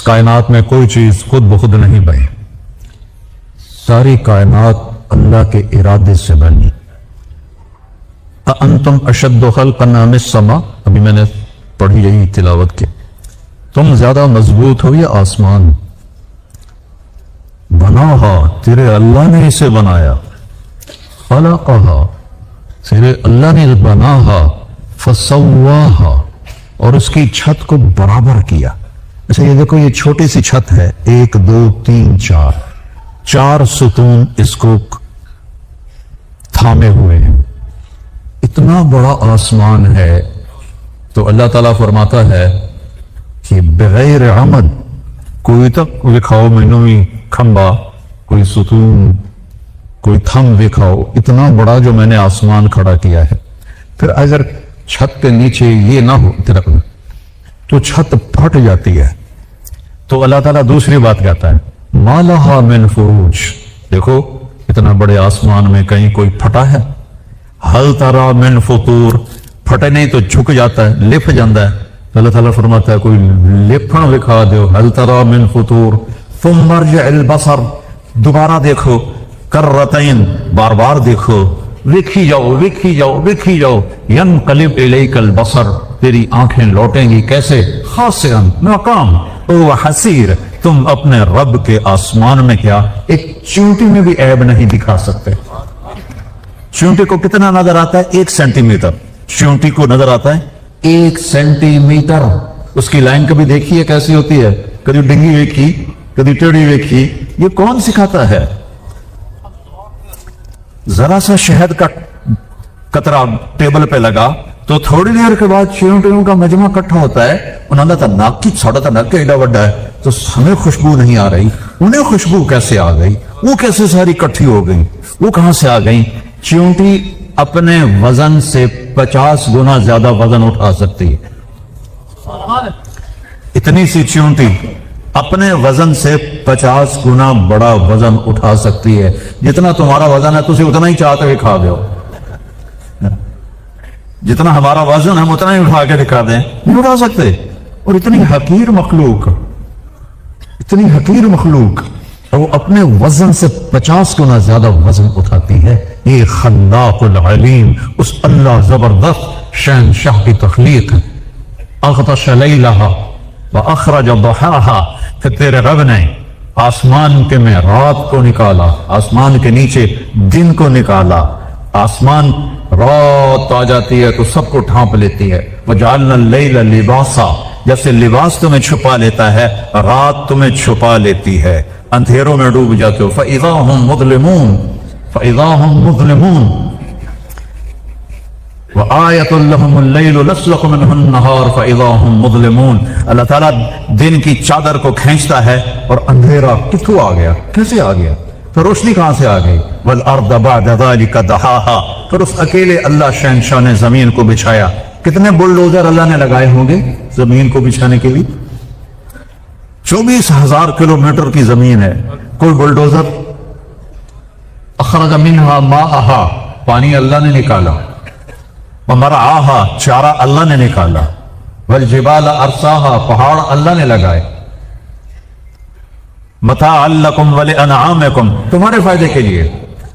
कायनात में कोई चीज खुद बखुद नहीं बनी, सारी कायनात अल्लाह के इरादे से बनी। अंतुम अशद्दु खल्क़न अमिस समा, अभी मैंने पढ़ी यही तिलावत की। तुम ज्यादा मजबूत हो या आसमान? बनाहा, तेरे अल्लाह ने इसे बनाया। खलक़हा, तेरे अल्लाह ने बनाहा। फसव्वाहा, और उसकी छत को बराबर किया। अच्छा ये देखो, ये छोटी सी छत है, 1 2 3 4, 4 सुतून इसको थामे हुए हैं। इतना बड़ा आसमान है, तो अल्लाह ताला फरमाता है कि बगैर अमद, कोई तक दिखाओ मैनू भी खंबा, कोई सुतून, कोई थम दिखाओ, इतना बड़ा जो मैंने आसमान खड़ा किया है। फिर अगर छत के नीचे ये ना हो तो छत फट जाती है। तो अल्लाह ताला दूसरी बात कहता है, मालहा मिन फुरूज, देखो इतना बड़े आसमान में कहीं कोई फटा है? हल तरा मिन फुतूर, फटे नहीं तो झुक जाता है, लिप जाता है। तो अल्लाह ताला फरमाता है कोई लिपण दिखा दो। हल तरा मिन फुतूर, तुम मर्जिअल बसर, दोबारा देखो, कररतैन, बार बार देखो, विखी जाओ विखी जाओ विखी जाओ। यनक़लिब इलैकल बसर, तेरी आंखें लौटेंगी कैसे? खासिअन, नाकाम। ओ हसीर, तुम अपने रब के आसमान में क्या एक चींटी में भी ऐब नहीं दिखा सकते। चींटी को कितना नजर आता है? 1 सेंटीमीटर। चींटी को नजर आता है 1 सेंटीमीटर। उसकी लाइन कभी देखी है कैसी होती है? कभी डिंगी वेखी, कभी टेढ़ी वेखी। ये कौन सिखाता है? जरा सा शहद का कतरा टेबल पे लगा तो थोड़ी देर के बाद चींटियों का मजमा इकट्ठा होता है। उन्होंने तो नाक की साड़ा तो नाक एडा बड़ा है, तो हमें खुशबू नहीं आ रही, उन्हें खुशबू कैसे आ गई? वो कैसे सारी इकट्ठी हो गई? वो कहां से आ गई? चींटी अपने वजन से 50 गुना ज्यादा वजन उठा सकती है। इतनी सी चींटी अपने वजन से 50 गुना बड़ा वजन उठा सकती है। जितना तुम्हारा वजन है तुम उतना ही चाहते हुए खा दो। जितना हमारा वजन हम उतना ही उठा के दिखा दें, नहीं उठा सकते। और इतनी हकीर मखलूक, इतनी हकीर मखलूक, और वो अपने वजन से 50 गुना ज्यादा वजन उठाती है। ये खल्लाकुल अलीम, उस अल्लाह जबरदस्त शहंशाह की तख्लीक है। अग़तश लैलहा व अखरज दुहाहा, फिर तेरे रब ने आसमान के में रात को निकाला, आसमान के नीचे दिन को निकाला। आसमान रात आ जाती है तो सबको ढांप लेती है। वजअलना लैला लिबासा, जैसे लिबास तुम्हें छुपा लेता है, रात तुम्हें छुपा लेती है, अंधेरों में डूब जाते हो। फइज़ा हुम मुज़लिमून, फइज़ा हुम मुज़लिमून व आयतुल लहुमुल लैलु नस्लखु मिन्हुन नहार फइज़ा हुम मुज़लिमून। अल्लाह ताला दिन की चादर को खींचता है और अंधेरा किथों आ गया, कैसे आ गया? तो रोशनी कहां से आ गई? वल अर्द बअद ज़ालिका दहाहा, फिर उस अकेले अल्लाह शहंशाह ने जमीन को बिछाया। कितने बुलडोजर अल्लाह ने लगाए होंगे जमीन को बिछाने के लिए? 24,000 किलोमीटर की जमीन है, कोई बुलडोजर। अखरज मिन्हा माअहा, पानी अल्लाह ने निकाला। व मरआहा, चारा अल्लाह ने निकाला। वल जिबाल अरसाहा, पहाड़ अल्लाह ने लगाए। मताअल लकुम व लिअनआमिकुम, तुम्हारे फायदे के लिए।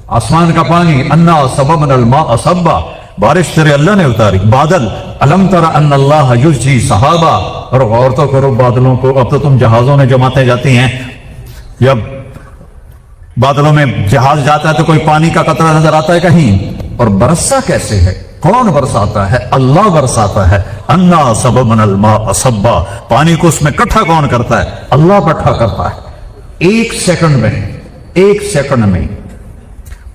आसमान का पानी, अन्ना सबबनल माअ सब्बा, बारिश तेरे अल्लाह ने उतारी। बादल, अलम तरा अन्नल्लाह युज़्जी सहाबा, और गौर तो करो बादलों को। अब तो तुम जहाजों में जमाते जाती हैं, जब बादलों में जहाज जाता है तो कोई पानी का कतरा नजर आता है कहीं? और बरसा कैसे है? कौन बरसाता है? अल्लाह बरसाता है। अन्ना सबबनल माअ सब्बा, पानी को उसमें इकट्ठा कौन करता है? अल्लाह इकट्ठा करता है। 1 सेकंड में, 1 सेकंड में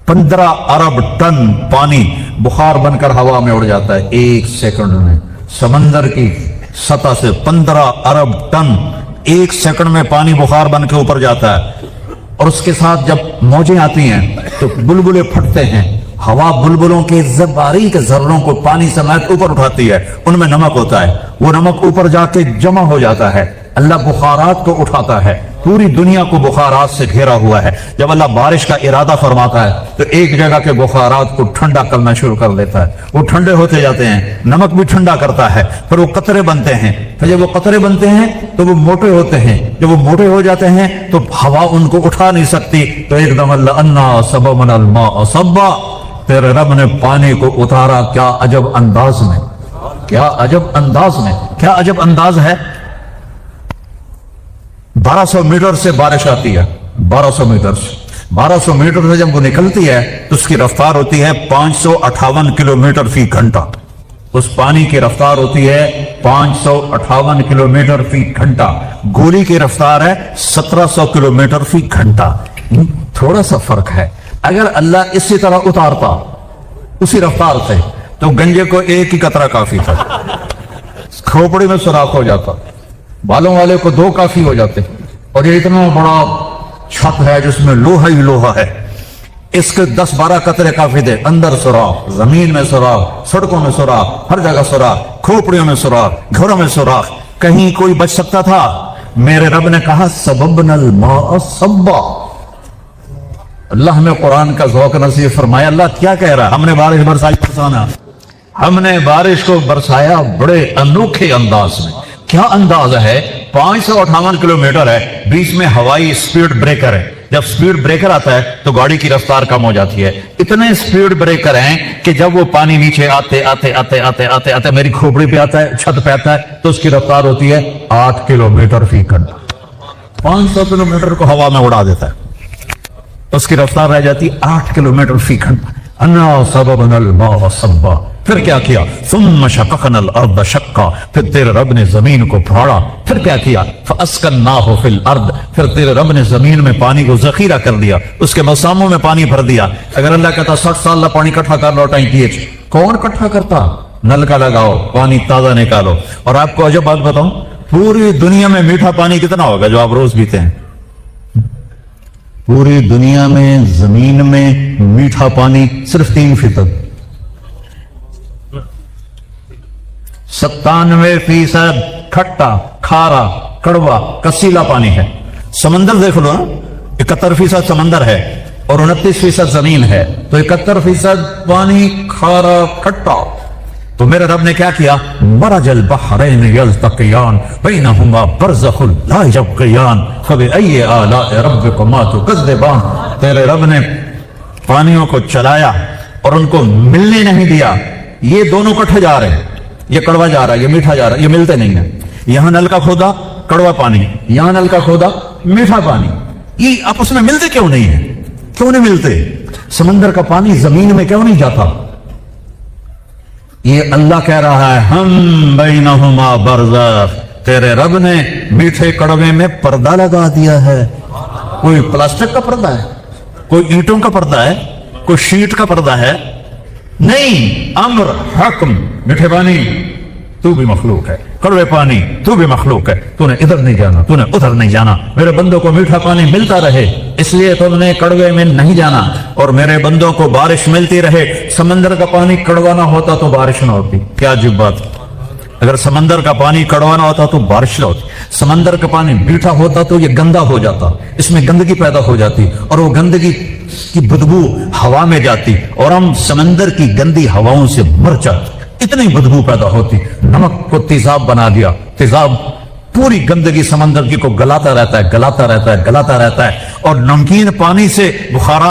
15 अरब टन पानी बुखार बनकर हवा में उड़ जाता है 1 सेकंड में। समंदर की सतह से 15 अरब टन 1 सेकंड में पानी बुखार बन के ऊपर जाता है। और उसके साथ जब मौजें आती हैं तो बुलबुले फटते हैं, हवा बुलबुलों के बारीक जर्रों को पानी समेत ऊपर उठाती है, उनमें नमक होता है, वो नमक ऊपर जाके जमा हो जाता है। अल्लाह बुखारात को उठाता है, पूरी दुनिया को बुखारात से घेरा हुआ है। जब अल्लाह बारिश का इरादा फरमाता है तो एक जगह के बुखारात को ठंडा करना शुरू कर देता है, वो ठंडे होते जाते हैं, नमक भी ठंडा करता है, फिर वो कतरे बनते हैं, फिर जब वो कतरे बनते हैं तो वो मोटे होते हैं, जब वो मोटे हो जाते हैं तो हवा उनको उठा नहीं सकती, तो एकदम अल्लाह अन्ना सबबनल माअ सब्बा, तेरे रब ने पानी को उतारा क्या अजब अंदाज में, क्या अजब अंदाज में, क्या अजब अंदाज है। 1200 मीटर से बारिश आती है, 1200 मीटर से, 1200 मीटर से जब वो निकलती है तो उसकी रफ्तार होती है 558 किलोमीटर फी घंटा। उस पानी की रफ्तार होती है 558 किलोमीटर फी घंटा। गोली की रफ्तार है 1700 किलोमीटर फी घंटा। थोड़ा सा फर्क है। अगर अल्लाह इसी तरह उतारता उसी रफ्तार से तो गंजे को एक ही कतरा काफी था, खोपड़ी में सुराख हो जाता, बालों वाले को 2 काफी हो जाते। और ये इतना बड़ा छत है जिसमें लोहा ही लोहा है, इसके 10-12 कतरे काफी थे। अंदर सुराख, जमीन में सुराख, सड़कों में सुराख, हर जगह सुराख, खोपड़ियों में सुराख, घरों में सुराख, कहीं कोई बच सकता था? मेरे रब ने कहा सबबनल माअ सब्बा। अल्लाह हमें कुरान का ज़ौक़ नसीब फरमाया। अल्लाह क्या कह रहा है? हमने बारिश बरसाई, बरसाना, हमने बारिश को बरसाया बड़े अनोखे अंदाज में। क्या अंदाज है? 558 किलोमीटर है, बीच में हवाई स्पीड ब्रेकर है। जब स्पीड ब्रेकर आता है तो गाड़ी की रफ्तार कम हो जाती है। इतने स्पीड ब्रेकर हैं कि जब वो पानी नीचे आते आते आते आते आते आते मेरी खोपड़ी पे आता है, छत पे आता है, तो उसकी रफ्तार होती है 8 किलोमीटर फी घंटा। 500 किलोमीटर को हवा में उड़ा देता है, उसकी रफ्तार रह जाती 8 किलोमीटर फी घंटा। अन्ना सबबनल माअ सब्बा। फिर क्या किया? सुम्मा शक़क़नल अर्द शक़्क़ा, फिर तेरे रब ने जमीन को फाड़ा। फिर क्या किया? फ़अस्कन्नाहु फिल अर्द, फिर तेरे रब ने जमीन में पानी को जखीरा कर दिया, उसके मसामों में पानी भर दिया। अगर अल्लाह कहता 60 साल पानी इकट्ठा कर लो टैंकी, कौन इकट्ठा करता? नल का लगाओ, पानी ताजा निकालो। और आपको अजब बात बताऊं, पूरी दुनिया में मीठा पानी कितना होगा जो आप रोज पीते हैं? पूरी दुनिया में जमीन में मीठा पानी सिर्फ 3%, 97% खट्टा, खारा, कड़वा, कसीला पानी है। समंदर देख लो, 71% समंदर है और 29% जमीन है, तो 71% पानी खारा खट्टा। तो मेरे रब ने क्या किया? मरजल बहरैन यल्तक़ियान बैनहुमा बरज़ख़ुन ला यब्ग़ियान फ़बिअय्यि आलाइ रब्बिकुमा तुकज़्ज़िबान। तेरे रब ने पानियों को चलाया और उनको मिलने नहीं दिया। ये दोनों इकट्ठे जा रहे हैं, ये कड़वा जा रहा है, ये मीठा जा रहा है, ये मिलते नहीं है। यहां नल का खोदा कड़वा पानी, यहां नल का खोदा मीठा पानी, ये आपस में मिलते क्यों नहीं है? क्यों नहीं मिलते? समंदर का पानी जमीन में क्यों नहीं जाता? ये अल्लाह कह रहा है हम बैनहुमा बरज़ख़। तेरे रब ने मीठे कड़वे में पर्दा लगा दिया है। कोई प्लास्टिक का पर्दा है, कोई ईंटों का पर्दा है, कोई शीट का पर्दा है? नहीं, अम्र हक्म। मीठे पानी तू भी मखलूक है, कड़वे पानी तू भी मखलूक है। तूने इधर नहीं जाना, तूने उधर नहीं जाना। मेरे बंदों को मीठा पानी मिलता रहे इसलिए तुमने कड़वे में नहीं जाना, और मेरे बंदों को बारिश मिलती रहे। समंदर का पानी कड़वा ना होता तो बारिश ना होती। क्या अजीब बात। अगर समंदर का पानी कड़वा ना होता तो बारिश ना होती। समंदर का पानी मीठा होता तो ये गंदा हो जाता, इसमें गंदगी पैदा हो जाती, और वो गंदगी की बदबू हवा में जाती और हम समंदर की गंदी हवाओं से मर जाते। इतनी बदबू पैदा होती। नमक को तेजाब बना दिया, तेजाब पूरी गंदगी समंदर की को गलाता रहता है, गलाता रहता है, गलाता रहता है, और नमकीन पानी से बुखार